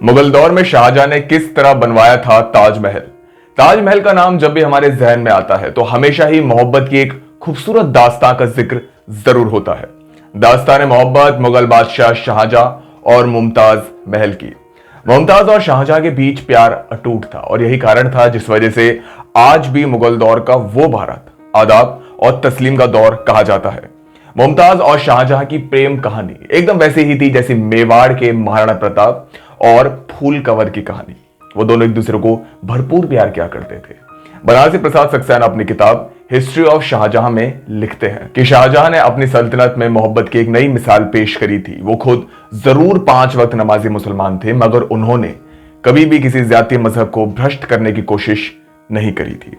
मुगल दौर में शाहजहां ने किस तरह बनवाया था ताजमहल। ताजमहल का नाम जब भी हमारे जहन में आता है तो हमेशा ही मोहब्बत की एक खूबसूरत दास्तां का जिक्र जरूर होता है। दास्तान मोहब्बत मुगल बादशाह शाहजहां और मुमताज महल की। मुमताज और शाहजहां के बीच प्यार अटूट था और यही कारण था जिस वजह से आज भी मुगल दौर का वो भारत आदाब और तस्लीम का दौर कहा जाता है। मुमताज और शाहजहां की प्रेम कहानी एकदम वैसी ही थी जैसी मेवाड़ के महाराणा प्रताप और फूल कंवर की कहानी। वो दोनों एक दूसरे को भरपूर प्यार किया करते थे। बनारसी प्रसाद सक्सेना अपनी किताब हिस्ट्री ऑफ शाहजहां में लिखते हैं कि शाहजहां ने अपनी सल्तनत में मोहब्बत की एक नई मिसाल पेश करी थी। वो खुद जरूर 5 वक्त नमाजी मुसलमान थे, मगर उन्होंने कभी भी किसी जातीय मजहब को भ्रष्ट करने की कोशिश नहीं करी थी।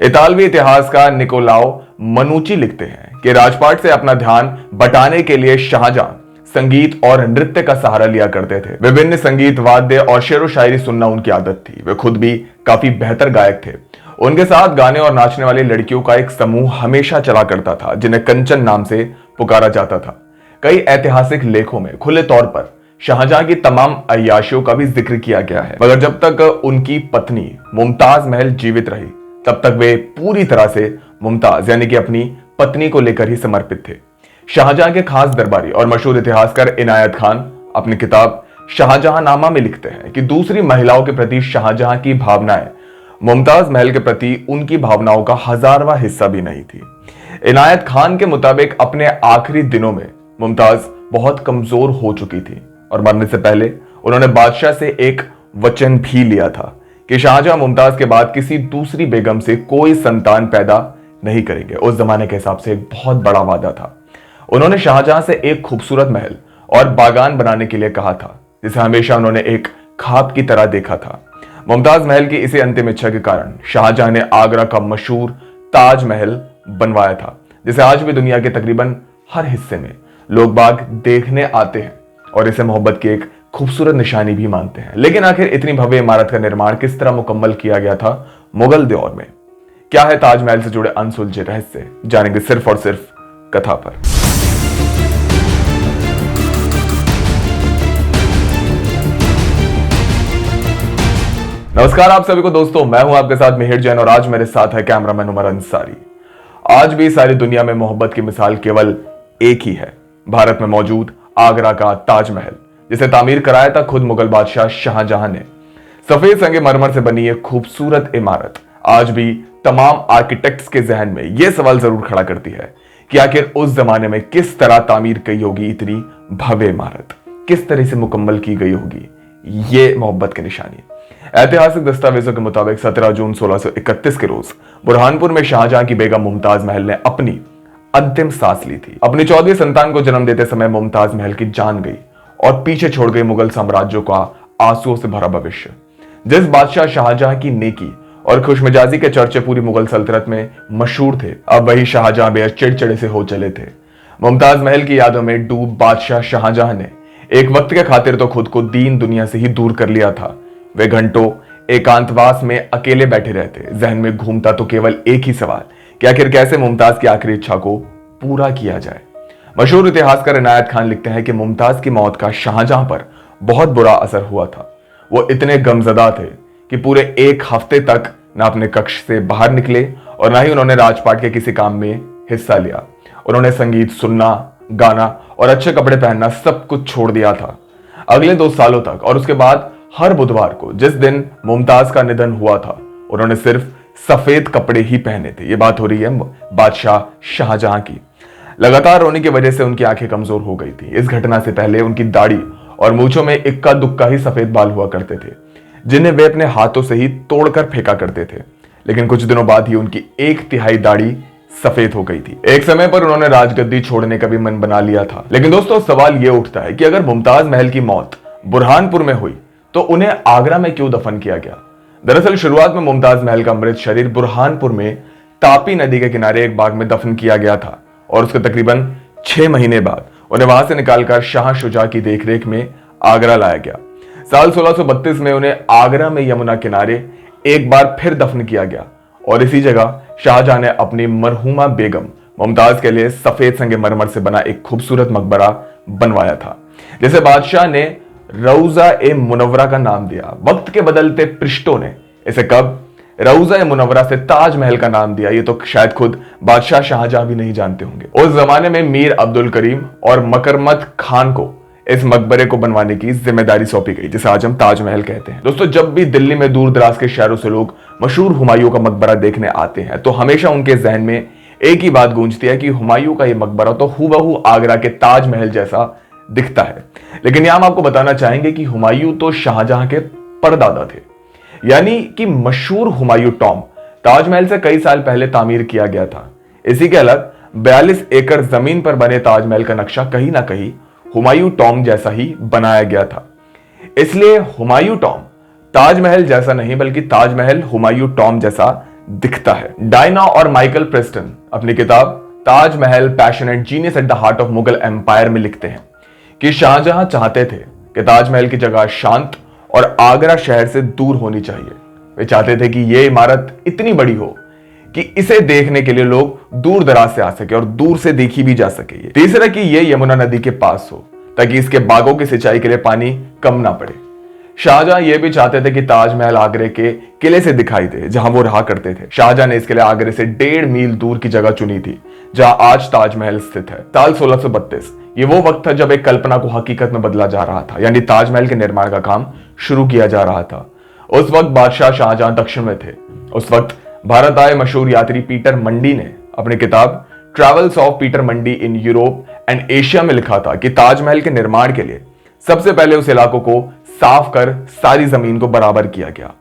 इतालवी इतिहासकार निकोलाओ मनुची लिखते हैं कि राजपाट से अपना ध्यान बटाने के लिए शाहजहां संगीत और नृत्य का सहारा लिया करते थे। विभिन्न संगीत वाद्य और शेर व शायरी सुनना उनकी आदत थी। वे खुद भी काफी बेहतर गायक थे। उनके साथ गाने और नाचने वाली लड़कियों का एक समूह हमेशा चला करता था जिन्हें कंचन नाम से पुकारा जाता था। कई ऐतिहासिक लेखों में खुले तौर पर शाहजहां की तमाम अय्याशियों का भी जिक्र किया गया है, मगर जब तक उनकी पत्नी मुमताज महल जीवित रही तब तक वे पूरी तरह से मुमताज यानी कि अपनी पत्नी को लेकर ही समर्पित थे। शाहजहां के खास दरबारी और मशहूर इतिहासकार इनायत खान अपनी किताब शाहजहांनामा में लिखते हैं कि दूसरी महिलाओं के प्रति शाहजहां की भावनाएं मुमताज महल के प्रति उनकी भावनाओं का 1000वां हिस्सा भी नहीं थी। इनायत खान के मुताबिक अपने आखिरी दिनों में मुमताज बहुत कमजोर हो चुकी थी और मरने से पहले उन्होंने बादशाह से एक वचन भी लिया था कि शाहजहां मुमताज के बाद किसी दूसरी बेगम से कोई संतान पैदा नहीं करेंगे। उस जमाने के हिसाब से एक बहुत बड़ा वादा था। उन्होंने शाहजहां से एक खूबसूरत महल और बागान बनाने के लिए कहा था जिसे हमेशा उन्होंने एक ख्वाब की तरह देखा था। मुमताज महल की इसी अंतिम इच्छा के कारण शाहजहां ने आगरा का मशहूर ताजमहल बनवाया था, जिसे आज भी दुनिया के तकरीबन हर हिस्से में लोग बाग देखने आते हैं और इसे मोहब्बत की एक खूबसूरत निशानी भी मानते हैं। लेकिन आखिर इतनी भव्य इमारत का निर्माण किस तरह मुकम्मल किया गया था मुगल दौर में? क्या है ताजमहल से जुड़े अनसुलझे रहस्य? जानेंगे सिर्फ और सिर्फ कथा पर। नमस्कार आप सभी को दोस्तों, मैं हूं आपके साथ मिहिर जैन और आज मेरे साथ है कैमरामैन उमर अंसारी। आज भी सारी दुनिया में मोहब्बत की मिसाल केवल एक ही है, भारत में मौजूद आगरा का ताजमहल, जिसे तामीर कराया था खुद मुगल बादशाह शाहजहां ने। सफेद संगमरमर से बनी एक खूबसूरत इमारत आज भी तमाम आर्किटेक्ट्स के जहन में यह सवाल जरूर खड़ा करती है कि आखिर उस जमाने में किस तरह तामीर की होगी इतनी भव्य इमारत, किस तरह से मुकम्मल की गई होगी ये मोहब्बत की निशानी। ऐतिहासिक दस्तावेजों के मुताबिक 17 जून 1631 के रोज बुरहानपुर में शाहजहां की बेगम मुमताज महल ने अपनी अंतिम सांस ली थी। अपनी 14वीं संतान को जन्म देते समय मुमताज महल की जान गई और पीछे छोड़ गई मुगल साम्राज्य का आंसुओं से भरा भविष्य। जिस बादशाह शाहजहां की नेकी और खुशमिजाजी के चर्चे पूरी मुगल सल्तनत में मशहूर थे, अब वही शाहजहां बेहद चिड़चिड़े से हो चले थे। मुमताज महल की यादों में डूब बादशाह शाहजहां ने एक वक्त के खातिर तो खुद को दीन दुनिया से ही दूर कर लिया था। वे घंटों एकांतवास में अकेले बैठे रहते। जहन में घूमता तो केवल एक ही सवाल कि आखिर कैसे मुमताज की आखिरी इच्छा को पूरा किया जाए। मशहूर इतिहासकार इनायत खान लिखते हैं कि मुमताज की मौत का शाहजहां पर बहुत बुरा असर हुआ था। वो इतने गमजदा थे कि पूरे 1 हफ्ते तक न अपने कक्ष से बाहर निकले और न ही उन्होंने राजपाट के किसी काम में हिस्सा लिया। उन्होंने संगीत सुनना, गाना और अच्छे कपड़े पहनना सब कुछ छोड़ दिया था अगले 2 सालों तक। और उसके बाद हर बुधवार को जिस दिन मुमताज का निधन हुआ था, उन्होंने सिर्फ सफेद कपड़े ही पहने थे। ये बात हो रही है बादशाह शाहजहां की। लगातार रोने की वजह से उनकी आंखें कमजोर हो गई थी। इस घटना से पहले उनकी दाढ़ी और मूंछों में इक्का दुक्का ही सफेद बाल हुआ करते थे, जिन्हें वे अपने हाथों से ही तोड़कर फेंका करते थे। लेकिन कुछ दिनों बाद ही उनकी 1/3 दाढ़ी सफेद हो गई थी। एक समय पर उन्होंने राजगद्दी छोड़ने का भी मन बना लिया था। लेकिन दोस्तों सवाल यह उठता है कि अगर मुमताज महल की मौत बुरहानपुर में हुई तो उन्हें आगरा में क्यों दफन किया गया? दरअसल शुरुआत में मुमताज महल का मृत शरीर बुरहानपुर में तापी नदी के किनारे एक बाग में दफन किया गया था और उसके तकरीबन 6 महीने बाद उन्हें वहां से निकालकर शाह शुजा की देखरेख में आगरा लाया गया। साल 1632 में उन्हें आगरा में यमुना किनारे एक बार फिर दफन किया गया और इसी जगह शाहजहां ने अपनी मरहूमा बेगम मुमताज के लिए सफेद संगमरमर से बना एक खूबसूरत मकबरा बनवाया था, जिसे बादशाह ने रौजा ए मुनव्वरा का नाम दिया। वक्त के बदलते पृष्ठों ने इसे कब रौजा ए मुनव्वरा से ताजमहल का नाम दिया, ये तो शायद खुद बादशाह शाहजहां भी नहीं जानते होंगे। उस जमाने में मीर अब्दुल करीम और मकरमत खान को इस मकबरे को बनवाने की जिम्मेदारी सौंपी गई, जिसे आज हम ताजमहल कहते हैं। दोस्तों, जब भी दिल्ली में दूर दराज के शहरों से लोग मशहूर हुमायूं का मकबरा देखने आते हैं तो हमेशा उनके जहन में एक ही बात गूंजती है कि हुमायूं का यह मकबरा तो हूबहू आगरा के ताजमहल जैसा दिखता है। लेकिन यहां हम आपको बताना चाहेंगे कि हुमायूं तो शाहजहां के परदादा थे, यानी कि मशहूर हुमायूं टॉम ताजमहल से कई साल पहले तामीर किया गया था। इसी के अलग 42 एकड़ जमीन पर बने ताजमहल का नक्शा कहीं ना कहीं हुमायूं टॉम जैसा ही बनाया गया था। इसलिए हुमायूं टॉम ताजमहल जैसा नहीं बल्कि ताजमहल हुमायूं टॉम जैसा दिखता है। डायना और माइकल प्रेस्टन अपनी किताब Taj Mahal passion and genius at the heart of Mughal empire में लिखते हैं कि शाहजहां चाहते थे कि ताजमहल की जगह शांत और आगरा शहर से दूर होनी चाहिए। वे चाहते थे कि यह इमारत इतनी बड़ी हो कि इसे देखने के लिए लोग दूर दराज से आ सके और दूर से देखी भी जा सके। तीसरा कि यह यमुना नदी के पास हो ताकि इसके बागों की सिंचाई के लिए पानी कम ना पड़े। शाहजहां यह भी चाहते थे कि ताजमहल आगरे के किले से दिखाई दे जहां वो रहा करते थे। शाहजहां ने इसके लिए आगरे से 1.5 मील दूर की जगह चुनी थी जहां आज ताजमहल स्थित है। साल 1632 ये वो वक्त था जब एक कल्पना को हकीकत में बदला जा रहा था, यानी ताजमहल के निर्माण का काम शुरू किया जा रहा था। उस वक्त बादशाह शाहजहां दक्षिण में थे। उस वक्त भारत आए मशहूर यात्री पीटर मंडी ने अपनी किताब travels of Peter Mandi in Europe and Asia में लिखा था कि ताजमहल के निर्माण के लिए सबसे पहले उस इलाकों को साफ कर सारी जमीन को बराबर किया गया।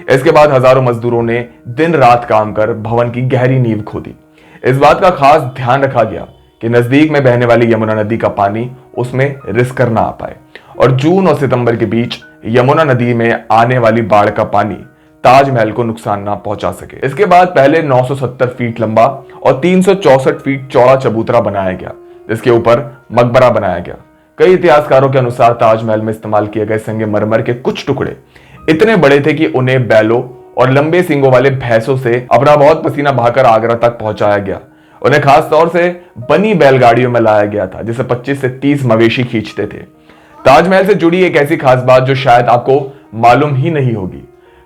इसके बाद हजारों मजदूरों ने दिन रात काम कर भवन की गहरी नींव खोदी। इस बात का खास ध्यान रखा गया कि नजदीक में बहने वाली यमुना नदी का पानी उसमें रिस कर ना आ पाए और जून और सितंबर के बीच यमुना नदी में आने वाली बाढ़ का पानी ताजमहल को नुकसान ना पहुंचा सके। इसके बाद पहले 970 फीट लंबा और 364 फीट चौड़ा चबूतरा बनाया गया जिसके ऊपर मकबरा बनाया गया। कई इतिहासकारों के अनुसार ताजमहल में इस्तेमाल किए गए संगमरमर के कुछ टुकड़े इतने बड़े थे कि उन्हें बैलों और लंबे सींगों वाले भैंसों से अपना बहुत पसीना बहाकर आगरा तक पहुंचाया गया। उन्हें खास तौर से बनी बैलगाड़ियों में लाया गया था जिसे 25 से 30 मवेशी खींचते थे। ताजमहल से जुड़ी एक ऐसी खास बात जो शायद आपको मालूम ही नहीं होगी।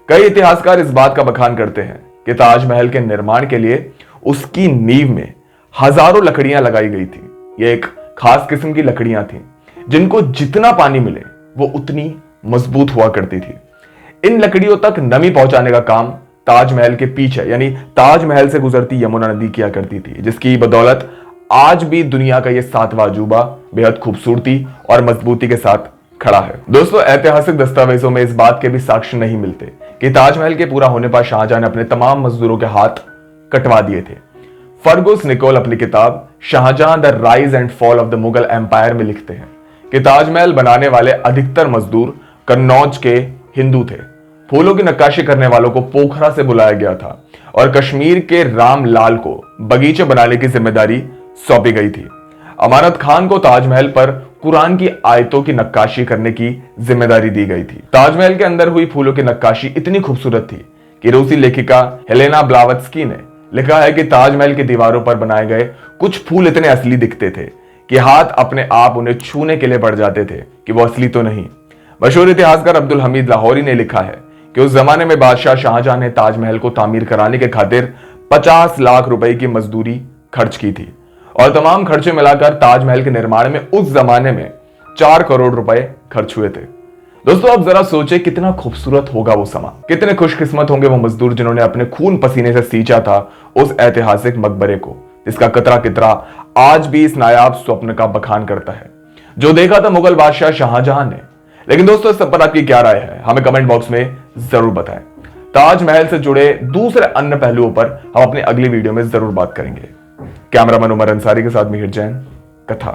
कई इतिहासकार इस बात का बखान करते हैं कि ताजमहल के निर्माण के लिए उसकी नींव में हजारों लकड़ियां लगाई गई थी। ये एक खास किस्म की लकड़ियां थीं जिनको जितना पानी मिले वो उतनी मजबूत हुआ करती थी। इन लकड़ियों तक नमी पहुंचाने का काम ताजमहल के पीछे यानी ताजमहल से गुजरती यमुना नदी किया करती थी, जिसकी बदौलत आज भी दुनिया का यह 7वां अजूबा बेहद खूबसूरती और मजबूती के साथ खड़ा है। दोस्तों, ऐतिहासिक दस्तावेजों में इस बात के भी साक्ष्य नहीं मिलते कि ताजमहल के पूरा होने पर शाहजहां ने अपने तमाम मजदूरों के हाथ कटवा दिए थे। फर्गुस निकोल अपनी किताब Shah Jahan the rise and fall of the Mughal empire में लिखते हैं कि ताजमहल बनाने वाले अधिकतर मजदूर कन्नौज के हिंदू थे। फूलों की नक्काशी करने वालों को पोखरा से बुलाया गया था और कश्मीर के रामलाल को बगीचे बनाने की जिम्मेदारी सौंपी गई थी। अमानत खान को ताजमहल पर कुरान की आयतों की नक्काशी करने की जिम्मेदारी दी गई थी। ताजमहल के अंदर हुई फूलों की नक्काशी इतनी खूबसूरत थी कि रूसी लेखिका हेलेना ब्लावत्स्की ने लिखा है कि ताजमहल की दीवारों पर बनाए गए कुछ फूल इतने असली दिखते थे कि हाथ अपने आप उन्हें छूने के लिए बढ़ जाते थे कि वो असली तो नहीं। मशहूर इतिहासकार अब्दुल हमीद लाहौरी ने लिखा है कि उस जमाने में बादशाह शाहजहां ने ताजमहल को तामीर कराने के खातिर 50 लाख रुपए की मजदूरी खर्च की थी और तमाम खर्चे मिलाकर ताजमहल के निर्माण में उस जमाने में 4 करोड़ रुपए खर्च हुए थे। दोस्तों, अब जरा सोचे कितना खूबसूरत होगा वो समा, कितने खुशकिस्मत होंगे वो मजदूर जिन्होंने अपने खून पसीने से सींचा था उस ऐतिहासिक मकबरे को, जिसका कतरा कितरा आज भी इस नायाब स्वप्न का बखान करता है जो देखा था मुगल बादशाह शाहजहां ने। लेकिन दोस्तों, इस सब पर आपकी क्या राय है हमें कमेंट बॉक्स में जरूर बताएं। ताजमहल से जुड़े दूसरे अन्य पहलुओं पर हम अपनी अगली वीडियो में जरूर बात करेंगे। कैमरामैन उमर अंसारी के साथ मिहिर जैन, कथा।